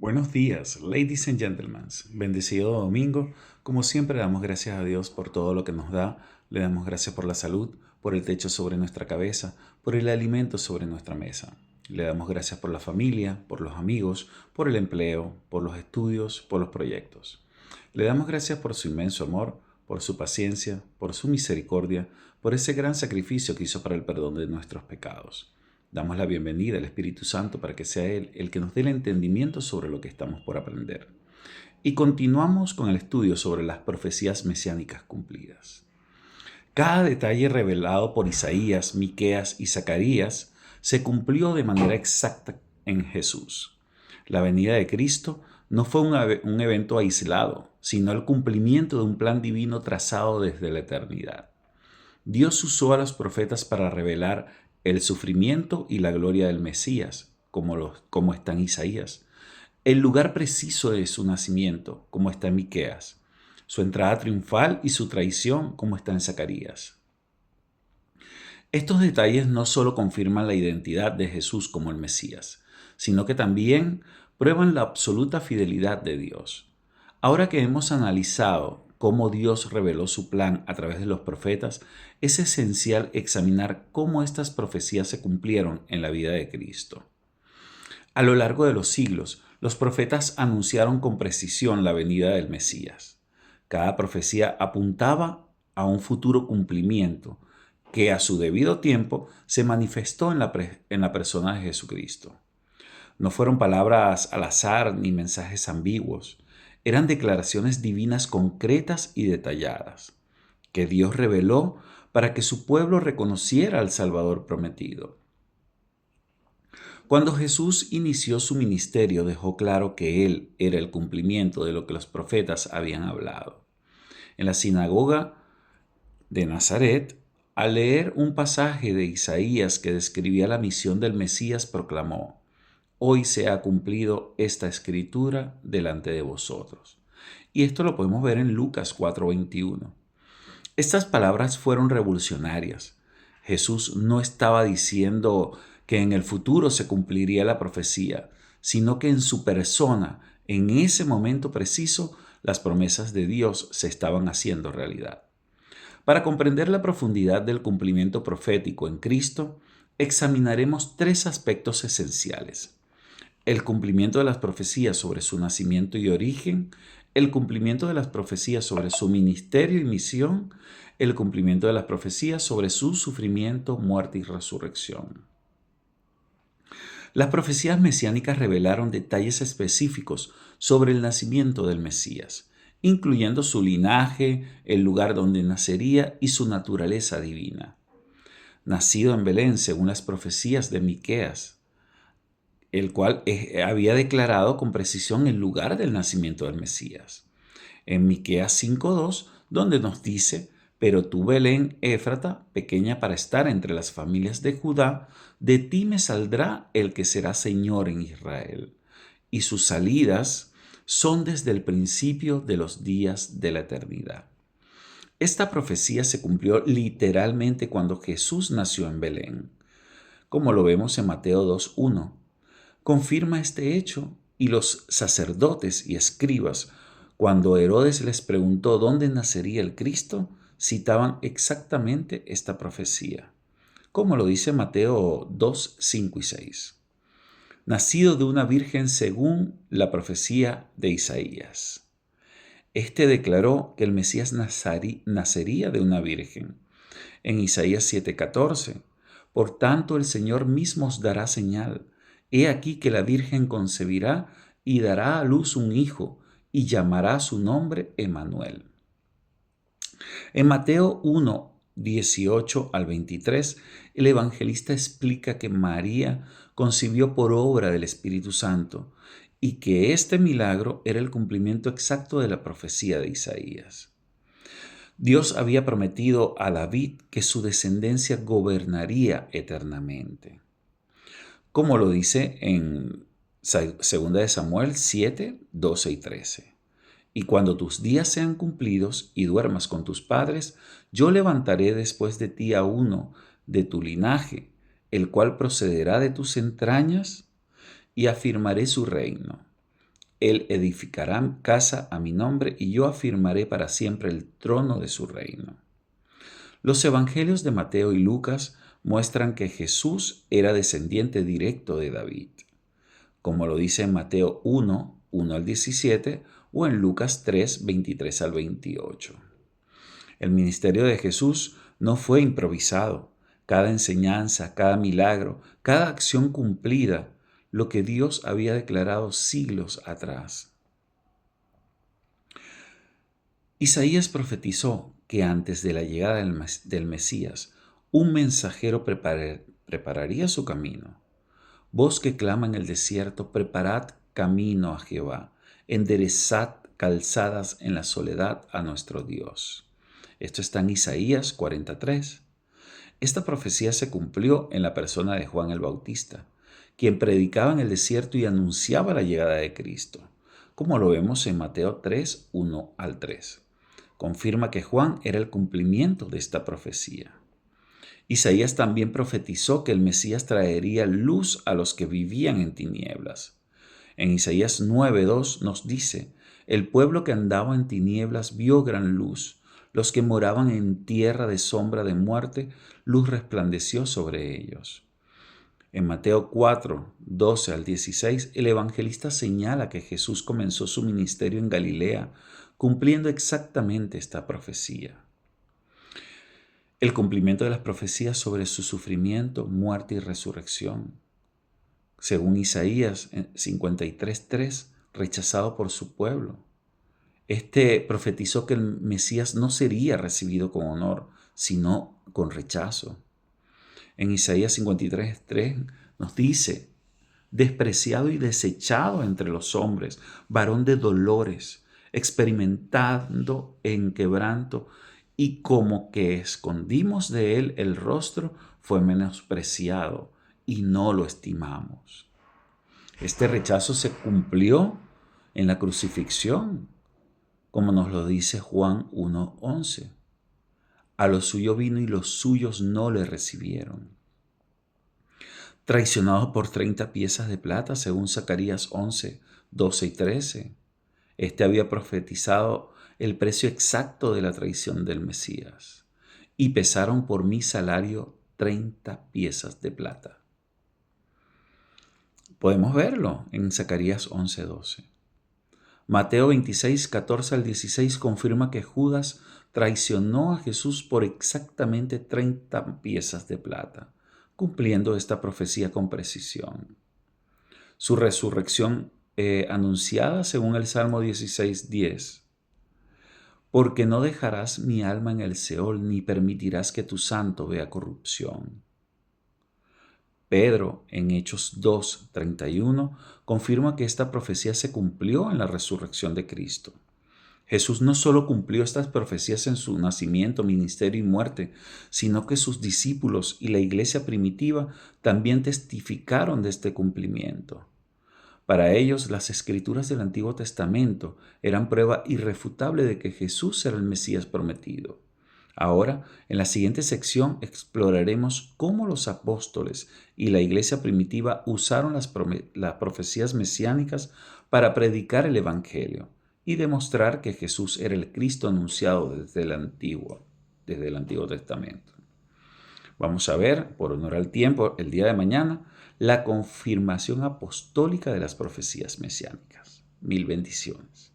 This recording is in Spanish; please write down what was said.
Buenos días, ladies and gentlemen. Bendecido domingo. Como siempre, damos gracias a Dios por todo lo que nos da. Le damos gracias por la salud, por el techo sobre nuestra cabeza, por el alimento sobre nuestra mesa. Le damos gracias por la familia, por los amigos, por el empleo, por los estudios, por los proyectos. Le damos gracias por su inmenso amor, por su paciencia, por su misericordia, por ese gran sacrificio que hizo para el perdón de nuestros pecados. Damos la bienvenida al Espíritu Santo para que sea Él el que nos dé el entendimiento sobre lo que estamos por aprender. Y continuamos con el estudio sobre las profecías mesiánicas cumplidas. Cada detalle revelado por Isaías, Miqueas y Zacarías se cumplió de manera exacta en Jesús. La venida de Cristo no fue un evento aislado, sino el cumplimiento de un plan divino trazado desde la eternidad. Dios usó a los profetas para revelar el sufrimiento y la gloria del Mesías, como está en Isaías, el lugar preciso de su nacimiento, como está en Miqueas, su entrada triunfal y su traición, como está en Zacarías. Estos detalles no solo confirman la identidad de Jesús como el Mesías, sino que también prueban la absoluta fidelidad de Dios. Ahora que hemos analizado cómo Dios reveló su plan a través de los profetas, es esencial examinar cómo estas profecías se cumplieron en la vida de Cristo. A lo largo de los siglos, los profetas anunciaron con precisión la venida del Mesías. Cada profecía apuntaba a un futuro cumplimiento que a su debido tiempo se manifestó en la persona de Jesucristo. No fueron palabras al azar ni mensajes ambiguos. Eran declaraciones divinas concretas y detalladas, que Dios reveló para que su pueblo reconociera al Salvador prometido. Cuando Jesús inició su ministerio, dejó claro que Él era el cumplimiento de lo que los profetas habían hablado. En la sinagoga de Nazaret, al leer un pasaje de Isaías que describía la misión del Mesías, proclamó: Hoy se ha cumplido esta escritura delante de vosotros. Y esto lo podemos ver en Lucas 4:21. Estas palabras fueron revolucionarias. Jesús no estaba diciendo que en el futuro se cumpliría la profecía, sino que en su persona, en ese momento preciso, las promesas de Dios se estaban haciendo realidad. Para comprender la profundidad del cumplimiento profético en Cristo, examinaremos tres aspectos esenciales: el cumplimiento de las profecías sobre su nacimiento y origen, el cumplimiento de las profecías sobre su ministerio y misión, el cumplimiento de las profecías sobre su sufrimiento, muerte y resurrección. Las profecías mesiánicas revelaron detalles específicos sobre el nacimiento del Mesías, incluyendo su linaje, el lugar donde nacería y su naturaleza divina. Nacido en Belén según las profecías de Miqueas, el cual había declarado con precisión el lugar del nacimiento del Mesías. En Miqueas 5:2, donde nos dice: Pero tú, Belén Éfrata, pequeña para estar entre las familias de Judá, de ti me saldrá el que será Señor en Israel, y sus salidas son desde el principio de los días de la eternidad. Esta profecía se cumplió literalmente cuando Jesús nació en Belén, como lo vemos en Mateo 2:1. Confirma este hecho, y los sacerdotes y escribas, cuando Herodes les preguntó dónde nacería el Cristo, citaban exactamente esta profecía, como lo dice Mateo 2, 5 y 6. Nacido de una virgen según la profecía de Isaías. Este declaró que el Mesías nacería de una virgen. En Isaías 7:14, por tanto el Señor mismo os dará señal. He aquí que la Virgen concebirá y dará a luz un hijo, y llamará su nombre Emmanuel. En Mateo 1, 18 al 23, el evangelista explica que María concibió por obra del Espíritu Santo y que este milagro era el cumplimiento exacto de la profecía de Isaías. Dios había prometido a David que su descendencia gobernaría eternamente, como lo dice en 2 de Samuel 7, 12 y 13. Y cuando tus días sean cumplidos y duermas con tus padres, yo levantaré después de ti a uno de tu linaje, el cual procederá de tus entrañas, y afirmaré su reino. Él edificará casa a mi nombre y yo afirmaré para siempre el trono de su reino. Los evangelios de Mateo y Lucas muestran que Jesús era descendiente directo de David, como lo dice en Mateo 1, 1 al 17 o en Lucas 3, 23 al 28. El ministerio de Jesús no fue improvisado. Cada enseñanza, cada milagro, cada acción cumplida, lo que Dios había declarado siglos atrás. Isaías profetizó que antes de la llegada del Mesías, un mensajero prepararía su camino. Voz que clama en el desierto, preparad camino a Jehová, enderezad calzadas en la soledad a nuestro Dios. Esto está en Isaías 43. Esta profecía se cumplió en la persona de Juan el Bautista, quien predicaba en el desierto y anunciaba la llegada de Cristo, como lo vemos en Mateo 3, 1 al 3. Confirma que Juan era el cumplimiento de esta profecía. Isaías también profetizó que el Mesías traería luz a los que vivían en tinieblas. En Isaías 9:2 nos dice, el pueblo que andaba en tinieblas vio gran luz, los que moraban en tierra de sombra de muerte, luz resplandeció sobre ellos. En Mateo 4:12 al 16, el evangelista señala que Jesús comenzó su ministerio en Galilea, cumpliendo exactamente esta profecía. El cumplimiento de las profecías sobre su sufrimiento, muerte y resurrección. Según Isaías 53:3, rechazado por su pueblo. Este profetizó que el Mesías no sería recibido con honor, sino con rechazo. En Isaías 53:3 nos dice, despreciado y desechado entre los hombres, varón de dolores, experimentando en quebranto, y como que escondimos de él el rostro, fue menospreciado y no lo estimamos. Este rechazo se cumplió en la crucifixión, como nos lo dice Juan 1:11. A lo suyo vino y los suyos no le recibieron. Traicionado por 30 piezas de plata, según Zacarías 11, 12 y 13. Este había profetizado el precio exacto de la traición del Mesías. Y pesaron por mi salario 30 piezas de plata. Podemos verlo en Zacarías 11:12. Mateo 26, 14 al 16 confirma que Judas traicionó a Jesús por exactamente 30 piezas de plata, cumpliendo esta profecía con precisión. Su resurrección anunciada según el Salmo 16:10. Porque no dejarás mi alma en el Seol, ni permitirás que tu santo vea corrupción. Pedro, en Hechos 2:31, confirma que esta profecía se cumplió en la resurrección de Cristo. Jesús no solo cumplió estas profecías en su nacimiento, ministerio y muerte, sino que sus discípulos y la iglesia primitiva también testificaron de este cumplimiento. Para ellos, las escrituras del Antiguo Testamento eran prueba irrefutable de que Jesús era el Mesías prometido. Ahora, en la siguiente sección, exploraremos cómo los apóstoles y la iglesia primitiva usaron las profecías mesiánicas para predicar el Evangelio y demostrar que Jesús era el Cristo anunciado desde el Antiguo Testamento. Vamos a ver, por honor al tiempo, el día de mañana, la confirmación apostólica de las profecías mesiánicas. Mil bendiciones.